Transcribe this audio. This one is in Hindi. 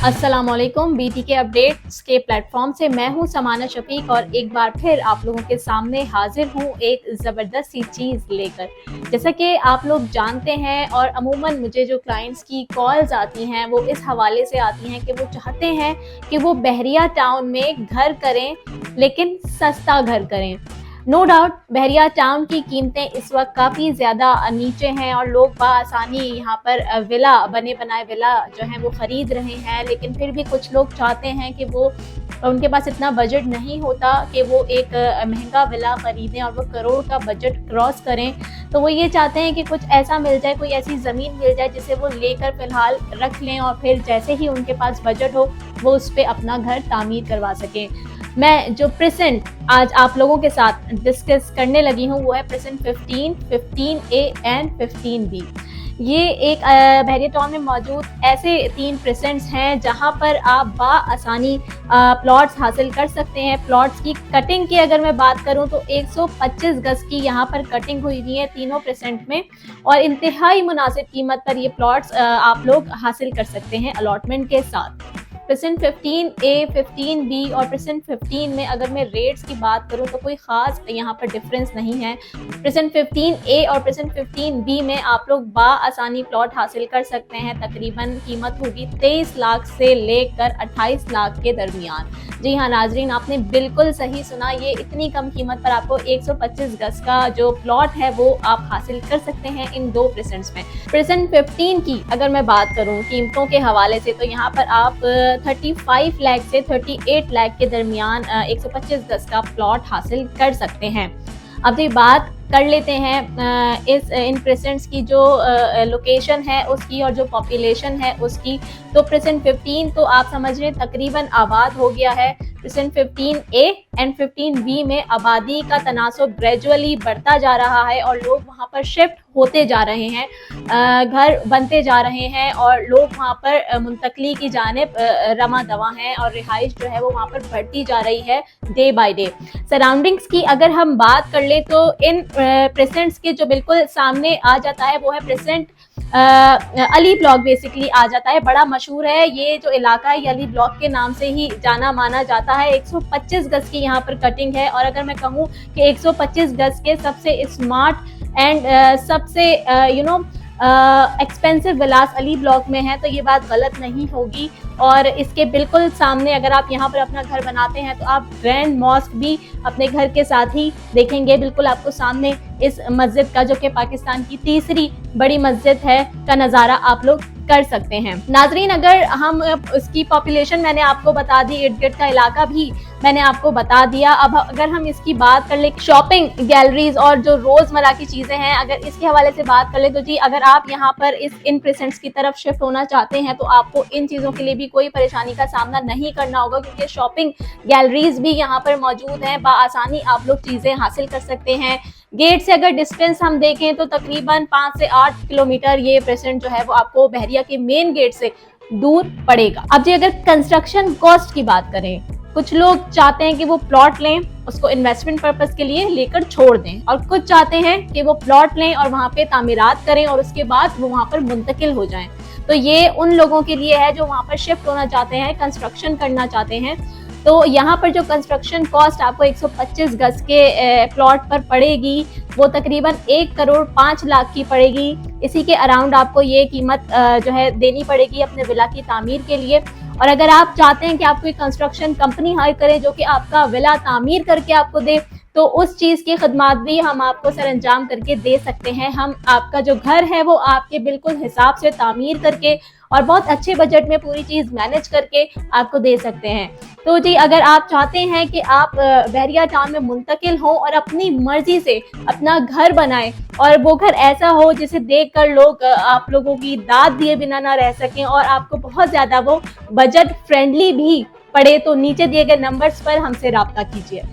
अस्सलामुअलैकुम। बीटी के अपडेट्स के प्लेटफॉर्म से मैं हूं समाना शफीक और एक बार फिर आप लोगों के सामने हाजिर हूं एक ज़बरदस्त सी चीज़ लेकर। जैसा कि आप लोग जानते हैं और अमूमन मुझे जो क्लाइंट्स की कॉल्स आती हैं वो इस हवाले से आती हैं कि वो चाहते हैं कि वो बहरिया टाउन में घर करें, लेकिन सस्ता घर करें। नो डाउट बहरिया टाउन की कीमतें इस वक्त काफ़ी ज़्यादा नीचे हैं और लोग बआसानी यहाँ पर विला बने बनाए विला जो हैं वो ख़रीद रहे हैं, लेकिन फिर भी कुछ लोग चाहते हैं कि वो उनके पास इतना बजट नहीं होता कि वो एक महंगा विला ख़रीदें और वो करोड़ का बजट क्रॉस करें। तो वो ये चाहते हैं कि कुछ ऐसा मिल जाए, कोई ऐसी ज़मीन मिल जाए जिसे वो लेकर फ़िलहाल रख लें और फिर जैसे ही उनके पास बजट हो वो उस पर अपना घर तामीर करवा सकें। मैं जो प्रेजेंट आज आप लोगों के साथ डिस्कस करने लगी हूँ वो है प्रेजेंट 15, 15A एंड 15B। ये एक बहरिया टाउन में मौजूद ऐसे 3 प्रेजेंट्स हैं जहाँ पर आप बाआसानी प्लॉट्स हासिल कर सकते हैं। प्लॉट्स की कटिंग की अगर मैं बात करूँ तो 125 गज की यहाँ पर कटिंग हुई हुई है तीनों प्रेजेंट में, और इंतहाई मुनासिब कीमत पर ये प्लॉट्स आप लोग हासिल कर सकते हैं अलॉटमेंट के साथ। प्रेजेंट 15A, 15B और प्रेजेंट 15 में अगर मैं रेट्स की बात करूं तो कोई ख़ास यहाँ पर डिफरेंस नहीं है। प्रेजेंट 15A और प्रेजेंट 15B में आप लोग बाआसानी प्लॉट हासिल कर सकते हैं। तकरीबन कीमत होगी 23 लाख से लेकर 28 लाख के दरमियान। जी हाँ नाजरीन, आपने बिल्कुल सही सुना, ये इतनी कम कीमत पर आपको 125 गज का जो प्लॉट है वो आप हासिल कर सकते हैं इन 2 प्रेजेंट्स में। प्रेजेंट 15 की अगर मैं बात करूँ कीमतों के हवाले से तो यहाँ पर आप 35 लाख से 38 लाख के दरमियान 125 गज का प्लॉट हासिल कर सकते हैं। अब ये बात कर लेते हैं इन प्रेजेंट्स की जो लोकेशन है उसकी और जो पॉपुलेशन है उसकी। तो प्रेजेंट 15 तो आप समझ रहे तकरीबन आबाद हो गया है। प्रेजेंट 15A एंड 15B में आबादी का तनासुब ग्रेजुअली बढ़ता जा रहा है और लोग वहाँ पर शिफ्ट होते जा रहे हैं, घर बनते जा रहे हैं और लोग वहाँ पर मुंतकली की जानिब रमा दवा हैं और रिहाइश जो है वो वहाँ पर बढ़ती जा रही है डे बाय डे। सराउंडिंग्स की अगर हम बात कर ले तो इन प्रेजेंट्स के जो बिल्कुल सामने आ जाता है वो है प्रेजेंट अली ब्लॉक बेसिकली आ जाता है। बड़ा मशहूर है ये जो इलाका है, ये अली ब्लॉक के नाम से ही जाना माना जाता है। 125 गज की यहाँ पर कटिंग है और अगर मैं कहूँ कि 125 गज के सबसे स्मार्ट एंड सबसे एक्सपेंसिव विलास अली ब्लॉक में है तो ये बात गलत नहीं होगी। और इसके बिल्कुल सामने अगर आप यहाँ पर अपना घर बनाते हैं तो आप ग्रैंड मॉस्क भी अपने घर के साथ ही देखेंगे, बिल्कुल आपको सामने इस मस्जिद का जो कि पाकिस्तान की तीसरी बड़ी मस्जिद है का नज़ारा आप लोग कर सकते हैं। नाजरीन, अगर हम इसकी पॉपुलेशन मैंने आपको बता दी, इर्द गिर्द का इलाका भी मैंने आपको बता दिया। अब अगर हम इसकी बात कर ले शॉपिंग गैलरीज और जो रोजमर्रा की चीजें हैं अगर इसके हवाले से बात कर ले तो जी अगर आप यहाँ पर इन प्रेजेंट्स की तरफ शिफ्ट होना चाहते हैं तो आपको इन चीजों के लिए भी कोई परेशानी का सामना नहीं करना होगा, क्योंकि शॉपिंग गैलरीज भी यहाँ पर मौजूद हैं। बाआसानी आप लोग चीजें हासिल कर सकते हैं। गेट से अगर डिस्टेंस हम देखें तो तकरीबन 5 से 8 किलोमीटर ये प्रेजेंट जो है वो आपको बहरिया के मेन गेट से दूर पड़ेगा। अब जी अगर कंस्ट्रक्शन कॉस्ट की बात करें, कुछ लोग चाहते हैं कि वो प्लॉट लें, उसको इन्वेस्टमेंट पर्पस के लिए लेकर छोड़ दें, और कुछ चाहते हैं कि वो प्लॉट लें और वहाँ पे तामीरात करें और उसके बाद वो वहाँ पर मुंतकिल हो जाएं। तो ये उन लोगों के लिए है जो वहाँ पर शिफ्ट होना चाहते हैं, कंस्ट्रक्शन करना चाहते हैं। तो यहाँ पर जो कंस्ट्रक्शन कॉस्ट आपको 125 गज के प्लॉट पर पड़ेगी वो तकरीबन 1 करोड़ 5 लाख की पड़ेगी। इसी के अराउंड आपको ये कीमत जो है देनी पड़ेगी अपने विला की तामीर के लिए। और अगर आप चाहते हैं कि आप कोई कंस्ट्रक्शन कंपनी हायर करें जो कि आपका विला तामीर करके आपको दे तो उस चीज़ की खदमात भी हम आपको सरअंजाम करके दे सकते हैं। हम आपका जो घर है वो आपके बिल्कुल हिसाब से तामीर करके और बहुत अच्छे बजट में पूरी चीज़ मैनेज करके आपको दे सकते हैं। तो जी अगर आप चाहते हैं कि आप बहरिया टाउन में मुंतकिल हो और अपनी मर्जी से अपना घर बनाएं और वो घर ऐसा हो जिसे देखकर लोग आप लोगों की दाद दिए बिना ना रह सकें और आपको बहुत ज़्यादा वो बजट फ्रेंडली भी पड़े, तो नीचे दिए गए नंबर्स पर हमसे रब्ता कीजिए।